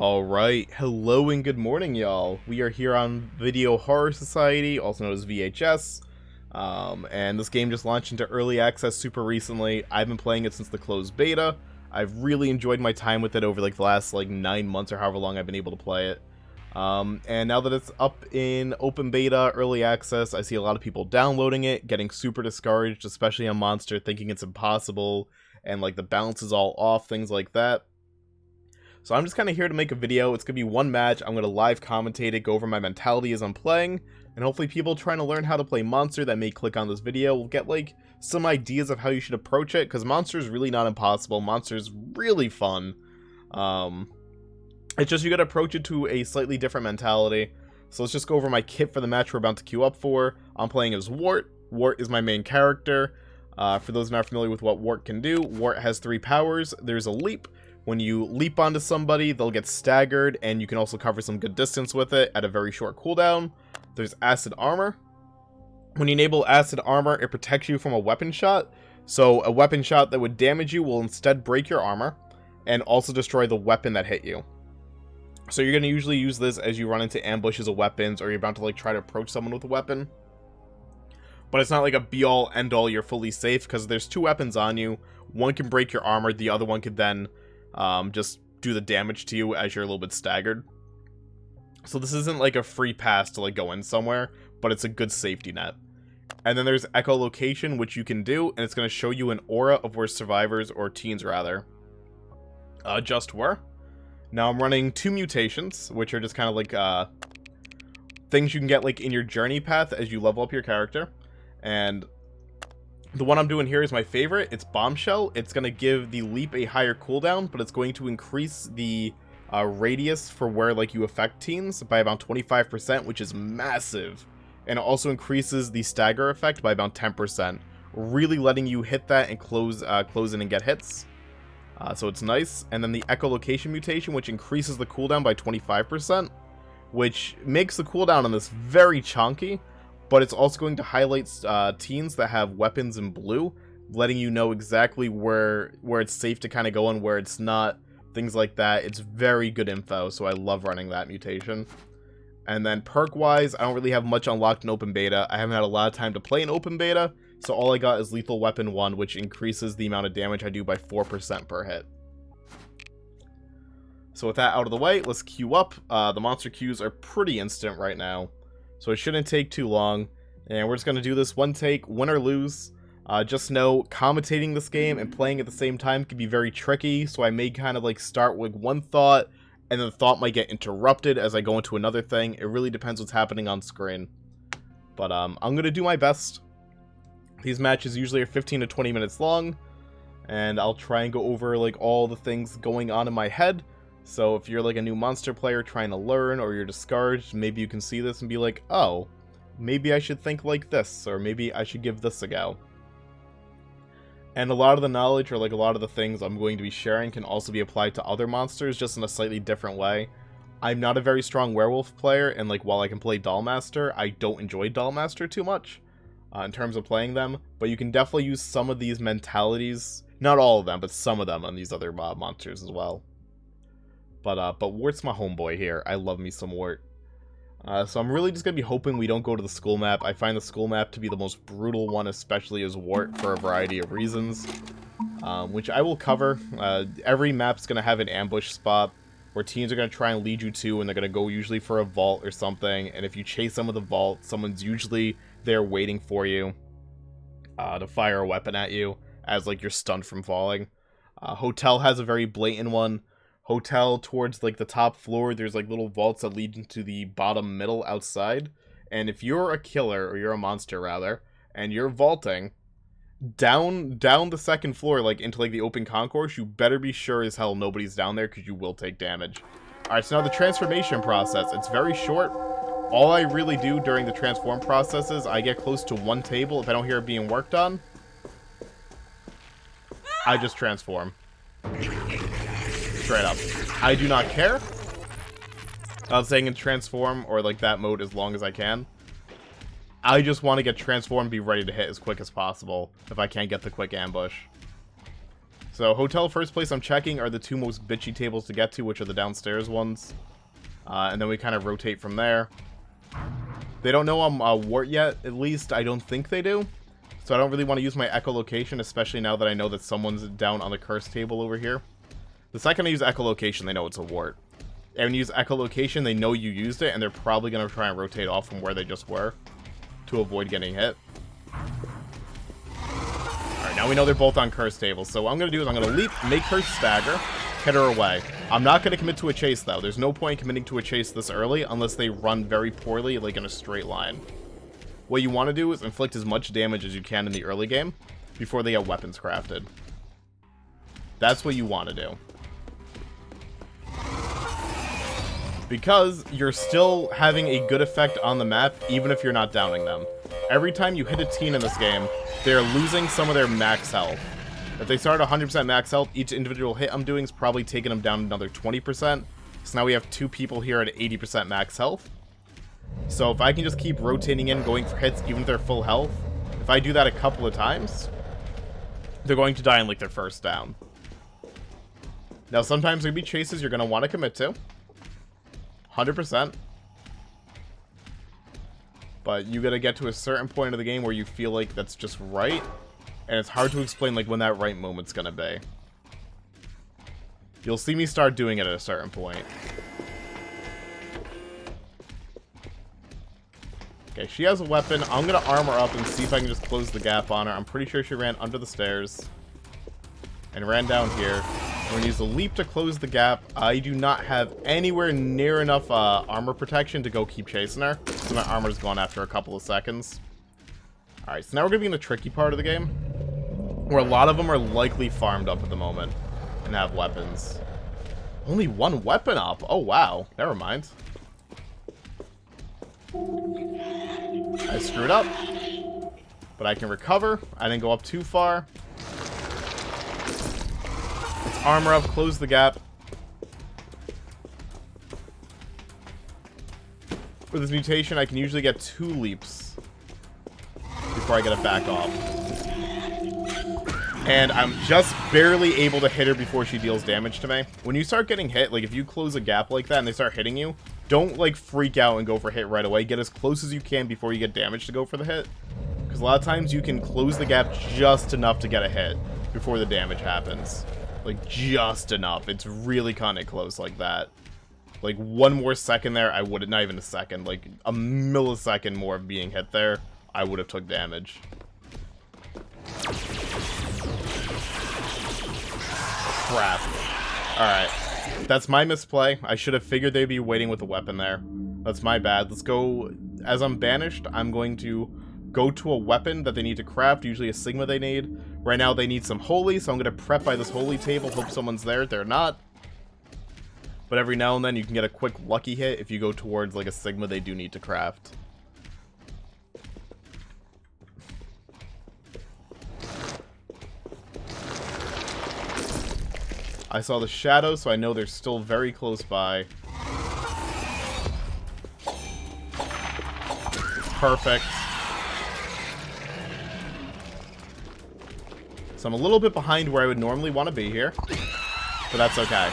Alright, hello and good morning, y'all. We are here on Video Horror Society, also known as VHS. And this game just launched into early access super recently. I've been playing it since the closed beta. I've really enjoyed my time with it over the last 9 months or however long I've been able to play it. And now that it's up in open beta, early access, I see a lot of people downloading it, getting super discouraged, especially on Monster, thinking it's impossible, and the balance is all off, things like that. So I'm just kind of here to make a video. It's going to be one match. I'm going to live commentate it, go over my mentality as I'm playing, and hopefully people trying to learn how to play Monster that may click on this video will get some ideas of how you should approach it, because Monster is really not impossible. Monster is really fun. It's just you got to approach it to a slightly different mentality. So let's just go over my kit for the match we're about to queue up for. I'm playing as Wart. Wart is my main character. For those not familiar with what Wart can do, Wart has 3 powers. There's a leap. When you leap onto somebody, they'll get staggered, and you can also cover some good distance with it at a very short cooldown. There's acid armor. When you enable acid armor, it protects you from a weapon shot. So a weapon shot that would damage you will instead break your armor, and also destroy the weapon that hit you. So you're going to usually use this as you run into ambushes of weapons, or you're about to try to approach someone with a weapon. But it's not a be-all, end-all, you're fully safe, because there's 2 weapons on you. One can break your armor, the other one could then just do the damage to you as you're a little bit staggered. So this isn't a free pass to go in somewhere, but it's a good safety net. And then there's echolocation, which you can do, and it's going to show you an aura of where survivors, or teens rather, just were. Now I'm running 2 mutations, which are just kind of things you can get in your journey path as you level up your character. And the one I'm doing here is my favorite. It's Bombshell. It's going to give the leap a higher cooldown, but it's going to increase the radius for where you affect teens by about 25%, which is massive. And it also increases the stagger effect by about 10%, really letting you hit that and close in and get hits. So it's nice. And then the echolocation mutation, which increases the cooldown by 25%, which makes the cooldown on this very chunky. But it's also going to highlight teens that have weapons in blue, letting you know exactly where it's safe to kind of go and where it's not, things like that. It's very good info, so I love running that mutation. And then perk-wise, I don't really have much unlocked in open beta. I haven't had a lot of time to play in open beta, so all I got is Lethal Weapon 1, which increases the amount of damage I do by 4% per hit. So with that out of the way, let's queue up. The monster queues are pretty instant right now, so it shouldn't take too long, and we're just going to do this one take, win or lose. Just know, commentating this game and playing at the same time can be very tricky, so I may kind of start with one thought, and then the thought might get interrupted as I go into another thing. It really depends what's happening on screen. But I'm going to do my best. These matches usually are 15 to 20 minutes long, and I'll try and go over all the things going on in my head. So if you're a new Monster player trying to learn, or you're discouraged, maybe you can see this and be like, oh, maybe I should think like this, or maybe I should give this a go. And a lot of the knowledge, or a lot of the things I'm going to be sharing, can also be applied to other monsters, just in a slightly different way. I'm not a very strong werewolf player, and while I can play Dollmaster, I don't enjoy Dollmaster too much in terms of playing them, but you can definitely use some of these mentalities, not all of them, but some of them on these other monsters as well. But Wart's my homeboy here. I love me some Wart. So I'm really just going to be hoping we don't go to the school map. I find the school map to be the most brutal one, especially as Wart, for a variety of reasons, which I will cover. Every map's going to have an ambush spot where teens are going to try and lead you to, and they're going to go usually for a vault or something, and if you chase them with a vault, someone's usually there waiting for you to fire a weapon at you as you're stunned from falling. Hotel has a very blatant one. Hotel, towards the top floor, there's little vaults that lead into the bottom middle outside, and if you're a killer, or you're a monster rather, and you're vaulting down the second floor into the open concourse, you better be sure as hell nobody's down there, because you will take damage. Alright, so now the transformation process, it's very short. All I really do during the transform process is I get close to one table. If I don't hear it being worked on, I just transform. Straight up. I do not care about staying in transform or that mode as long as I can. I just want to get transformed and be ready to hit as quick as possible if I can't get the quick ambush. So, hotel first place I'm checking are the two most bitchy tables to get to, which are the downstairs ones. And then we kind of rotate from there. They don't know I'm Wart yet, at least I don't think they do. So I don't really want to use my echolocation, especially now that I know that someone's down on the curse table over here. The second I use echolocation, they know it's a Wart. And when you use echolocation, they know you used it, and they're probably going to try and rotate off from where they just were to avoid getting hit. Alright, now we know they're both on curse tables, so what I'm going to do is I'm going to leap, make her stagger, hit her away. I'm not going to commit to a chase, though. There's no point in committing to a chase this early unless they run very poorly, like in a straight line. What you want to do is inflict as much damage as you can in the early game before they get weapons crafted. That's what you want to do. Because you're still having a good effect on the map, even if you're not downing them. Every time you hit a teen in this game, they're losing some of their max health. If they start 100% max health, each individual hit I'm doing is probably taking them down another 20%. So now we have two people here at 80% max health. So if I can just keep rotating in, going for hits, even if they're full health, if I do that a couple of times, they're going to die in like their first down. Now sometimes there'll be chases you're going to want to commit to. 100%. But you gotta get to a certain point of the game where you feel like that's just right. And it's hard to explain like when that right moment's gonna be. You'll see me start doing it at a certain point. Okay, she has a weapon. I'm gonna armor up and see if I can just close the gap on her. I'm pretty sure she ran under the stairs. And ran down here. We're going to use the leap to close the gap. I do not have anywhere near enough armor protection to go keep chasing her. So my armor's gone after a couple of seconds. Alright, so now we're going to be in the tricky part of the game. Where a lot of them are likely farmed up at the moment. And have weapons. Only one weapon up? Oh, wow. Never mind. I screwed up. But I can recover. I didn't go up too far. Armor up, close the gap. With this mutation, I can usually get 2 leaps before I get it back off. And I'm just barely able to hit her before she deals damage to me. When you start getting hit, like if you close a gap like that and they start hitting you, don't like freak out and go for hit right away. Get as close as you can before you get damage to go for the hit. Because a lot of times you can close the gap just enough to get a hit before the damage happens. Like, just enough. It's really kind of close like that. Like, one more second there, I would have... Not even a second. Like, a millisecond more of being hit there, I would have took damage. Crap. Alright. That's my misplay. I should have figured they'd be waiting with a weapon there. That's my bad. Let's go... As I'm banished, I'm going to go to a weapon that they need to craft, usually a Sigma they need. Right now they need some holy, so I'm going to prep by this holy table, hope someone's there. They're not. But every now and then you can get a quick lucky hit if you go towards like a Sigma they do need to craft. I saw the shadow, so I know they're still very close by. Perfect. So I'm a little bit behind where I would normally want to be here, but that's okay.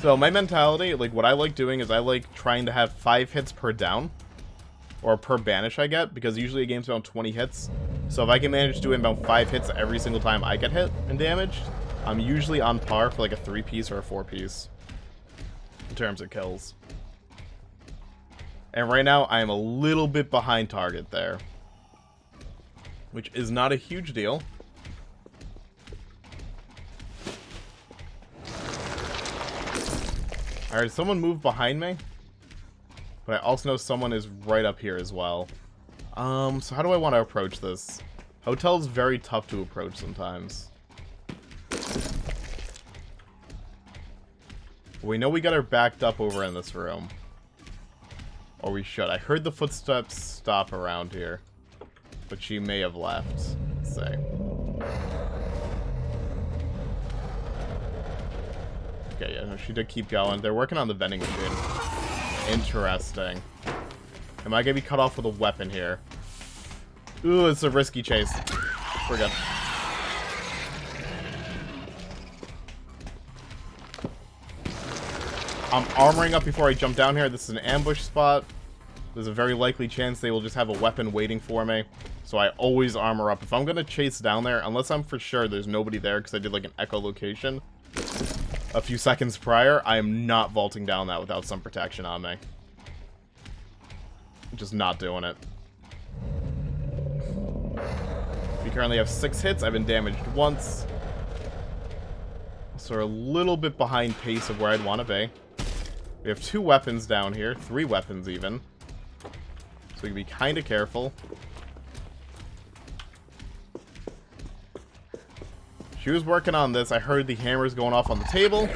So my mentality, like what I like doing is I like trying to have 5 hits per down, or per banish I get, because usually a game's around 20 hits. So if I can manage doing about 5 hits every single time I get hit and damaged, I'm usually on par for like a 3-piece or a 4-piece in terms of kills. And right now I am a little bit behind target there, which is not a huge deal. Alright, someone moved behind me. But I also know someone is right up here as well. So how do I want to approach this? Hotel's very tough to approach sometimes. We know we got her backed up over in this room. Or we should. I heard the footsteps stop around here. But she may have left. Let's see. Okay, yeah, no, she did keep going. They're working on the vending machine. Interesting. Am I gonna be cut off with a weapon here? Ooh, it's a risky chase. We're good. I'm armoring up before I jump down here. This is an ambush spot. There's a very likely chance they will just have a weapon waiting for me. So I always armor up. If I'm going to chase down there, unless I'm for sure there's nobody there because I did like an echolocation a few seconds prior, I am not vaulting down that without some protection on me. Just not doing it. We currently have 6 hits. I've been damaged once. So we're a little bit behind pace of where I'd want to be. We have 2 weapons down here. 3 weapons even. So we can be kind of careful. She was working on this. I heard the hammers going off on the table.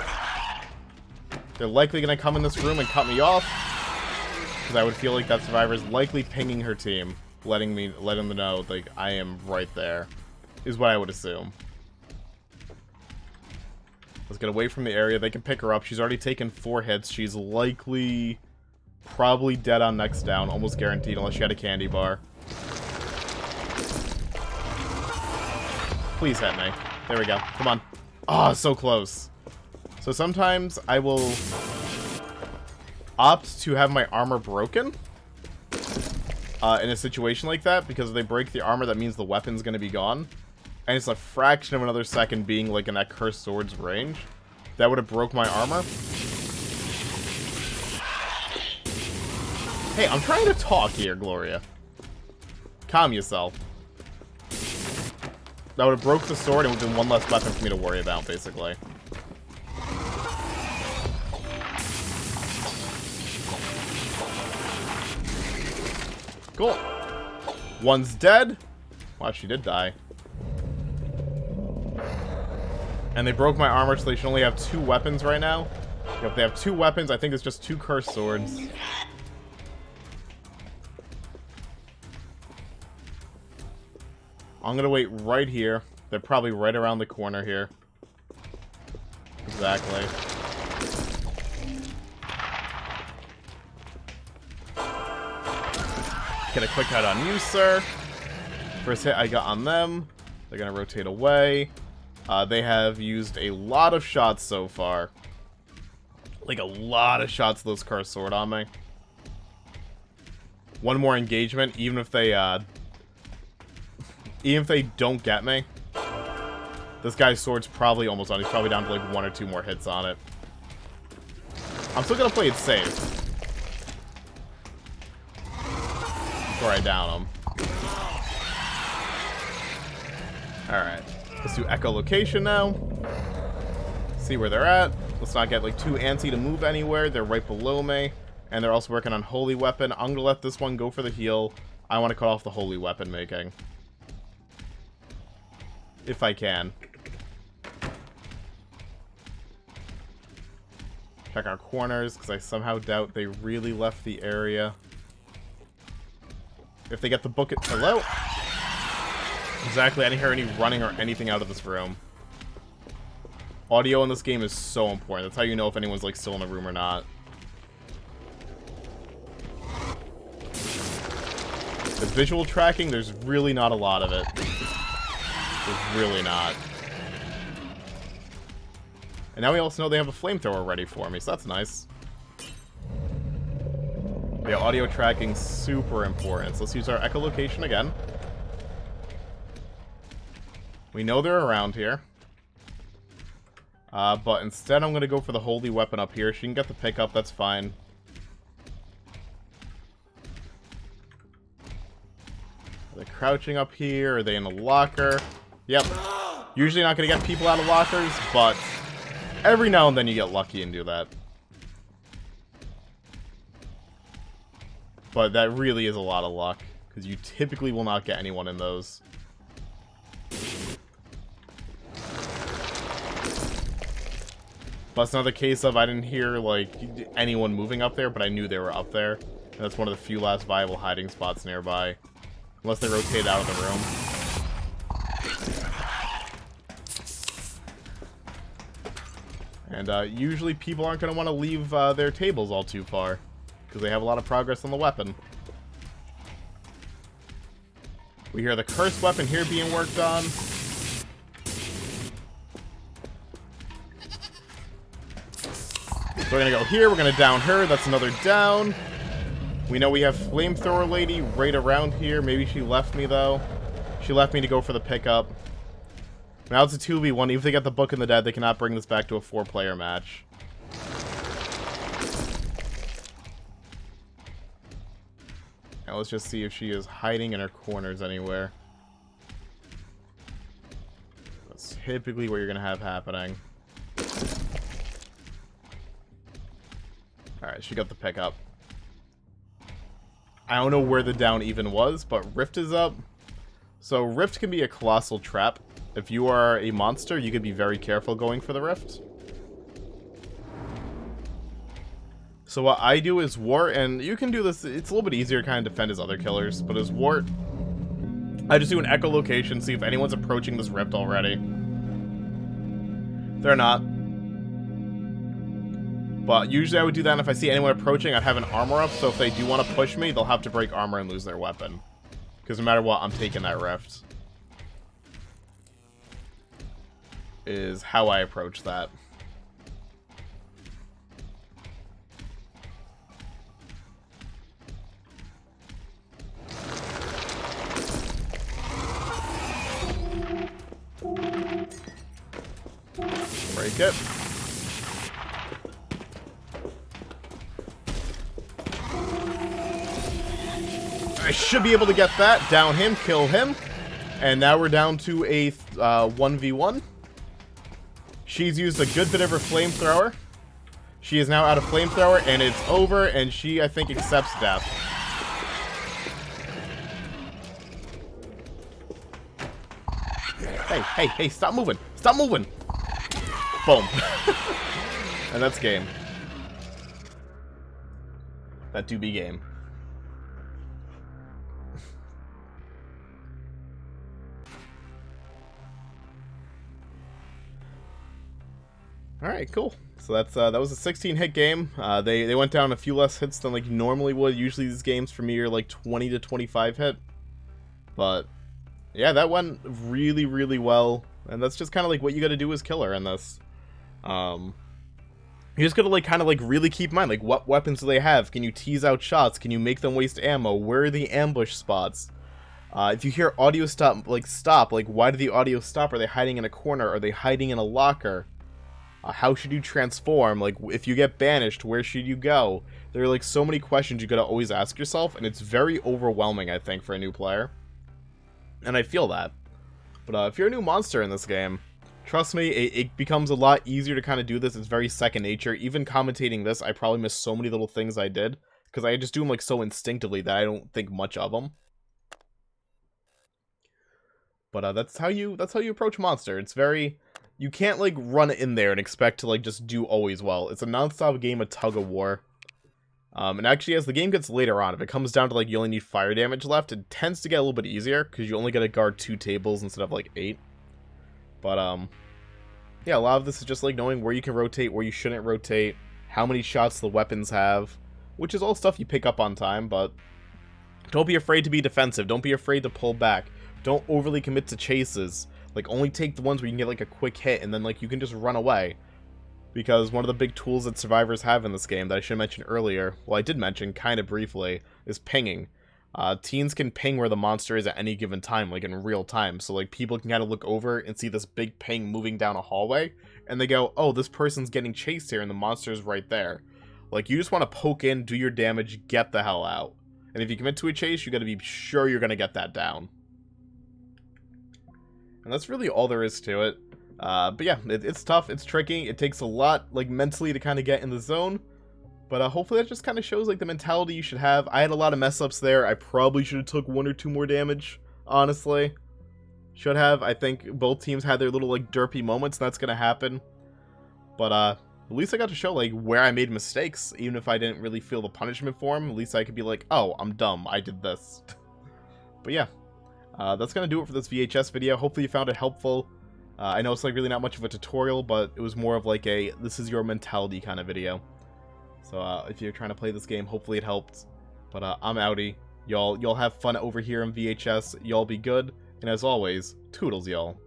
They're likely going to come in this room and cut me off. Because I would feel like that survivor is likely pinging her team. Letting them know, like, I am right there. Is what I would assume. Let's get away from the area. They can pick her up. She's already taken 4 hits. She's likely... probably dead on next down. Almost guaranteed, unless she had a candy bar. Please hit me. There we go. Come on. Oh, so close. So sometimes I will opt to have my armor broken in a situation like that, because if they break the armor, that means the weapon's going to be gone. And it's a fraction of another second being like in that cursed sword's range. That would have broke my armor. Hey, I'm trying to talk here, Gloria. Calm yourself. That would have broke the sword and would have been one less weapon for me to worry about, basically. Cool. One's dead. Wow, she did die. And they broke my armor, so they should only have 2 weapons right now. If they have 2 weapons, I think it's just 2 cursed swords. I'm gonna wait right here. They're probably right around the corner here. Exactly. Get a quick hit on you, sir. First hit I got on them. They're gonna rotate away. They have used a lot of shots so far. Like a lot of shots of those cursed sword on me. One more engagement, even if they don't get me. This guy's sword's probably almost on. He's probably down to like 1 or 2 more hits on it. I'm still gonna play it safe before I down him. Alright. Let's do echolocation now. See where they're at. Let's not get like too antsy to move anywhere. They're right below me. And they're also working on holy weapon. I'm gonna let this one go for the heal. I want to cut off the holy weapon making. If I can. Check our corners, because I somehow doubt they really left the area. If they get the book... Hello? Exactly, I didn't hear any running or anything out of this room. Audio in this game is so important. That's how you know if anyone's like still in the room or not. The visual tracking, there's really not a lot of it. There's really not. And now we also know they have a flamethrower ready for me, so that's nice. Yeah, audio tracking super important. So let's use our echolocation again. We know they're around here. But instead I'm going to go for the holy weapon up here. She can get the pickup, that's fine. Are they crouching up here? Are they in a locker? Yep. Usually not going to get people out of lockers, but every now and then you get lucky and do that. But that really is a lot of luck, because you typically will not get anyone in those. But it's another case of I didn't hear, like, anyone moving up there, but I knew they were up there. And that's one of the few last viable hiding spots nearby. Unless they rotate out of the room. And usually people aren't going to want to leave their tables all too far, because they have a lot of progress on the weapon. We hear the cursed weapon here being worked on. So we're gonna go here, we're gonna down her, that's another down. We know we have Flamethrower Lady right around here. Maybe she left me, though. She left me to go for the pickup. Now it's a 2v1. Even if they get the Book in the Dead, they cannot bring this back to a 4-player match. Now let's just see if she is hiding in her corners anywhere. That's typically what you're going to have happening. Alright, she got the pickup. I don't know where the down even was, but Rift is up. So Rift can be a colossal trap. If you are a monster, you could be very careful going for the Rift. So what I do is Wart, and you can do this, it's a little bit easier to kind of defend as other killers, but as Wart, I just do an echolocation, see if anyone's approaching this Rift already. They're not. But usually I would do that, and if I see anyone approaching, I'd have an armor up, so if they do want to push me, they'll have to break armor and lose their weapon. Because no matter what, I'm taking that Rift. Is how I approach that. Break it. I should be able to get that. Down him, kill him. And now we're down to a 1v1. She's used a good bit of her flamethrower. She is now out of flamethrower, and it's over, and she, I think, accepts death. Hey, stop moving. Stop moving. Boom. And that's game. That do be game. Alright, cool. So that's that was a 16-hit game. They went down a few less hits than like you normally would. Usually these games for me are like 20 to 25 hit. But yeah, that went really, really well. And that's just kind of like what you got to do as killer in this. You just gotta like kind of like really keep in mind like what weapons do they have? Can you tease out shots? Can you make them waste ammo? Where are the ambush spots? If you hear audio stop, like why did the audio stop? Are they hiding in a corner? Are they hiding in a locker? How should you transform? Like, if you get banished, where should you go? There are, like, so many questions you gotta always ask yourself, and it's very overwhelming, I think, for a new player. And I feel that. But, if you're a new monster in this game, trust me, it becomes a lot easier to kind of do this. It's very second nature. Even commentating this, I probably missed so many little things I did, because I just do them, like, so instinctively that I don't think much of them. But, that's how you approach monster. It's very... You can't, like, run in there and expect to, like, just do always well. It's a non-stop game of tug-of-war. And actually, as the game gets later on, if it comes down to, like, you only need fire damage left, it tends to get a little bit easier, because you only get to guard 2 tables instead of, like, 8. But, yeah, a lot of this is just, like, knowing where you can rotate, where you shouldn't rotate, how many shots the weapons have, which is all stuff you pick up on time, but don't be afraid to be defensive. Don't be afraid to pull back. Don't overly commit to chases. Like, only take the ones where you can get, like, a quick hit, and then, like, you can just run away. Because one of the big tools that survivors have in this game that I should have mentioned earlier, well, I did mention kind of briefly, is pinging. Teens can ping where the monster is at any given time, like, in real time. So, like, people can kind of look over and see this big ping moving down a hallway, and they go, oh, this person's getting chased here, and the monster's right there. Like, you just want to poke in, do your damage, get the hell out. And if you commit to a chase, you got to be sure you're going to get that down. And that's really all there is to it. But yeah, it's tough, it's tricky, it takes a lot, like, mentally to kind of get in the zone. But hopefully that just kind of shows, like, the mentality you should have. I had a lot of mess-ups there. I probably should have took 1 or 2 more damage, honestly. Should have. I think both teams had their little, like, derpy moments, and that's gonna happen. But, at least I got to show, like, where I made mistakes. Even if I didn't really feel the punishment for them, at least I could be like, oh, I'm dumb, I did this. But yeah. That's going to do it for this VHS video. Hopefully you found it helpful. I know it's like really not much of a tutorial, but it was more of like a this is your mentality kind of video. So if you're trying to play this game, hopefully it helped. But I'm outie. Y'all have fun over here in VHS. Y'all be good. And as always, toodles y'all.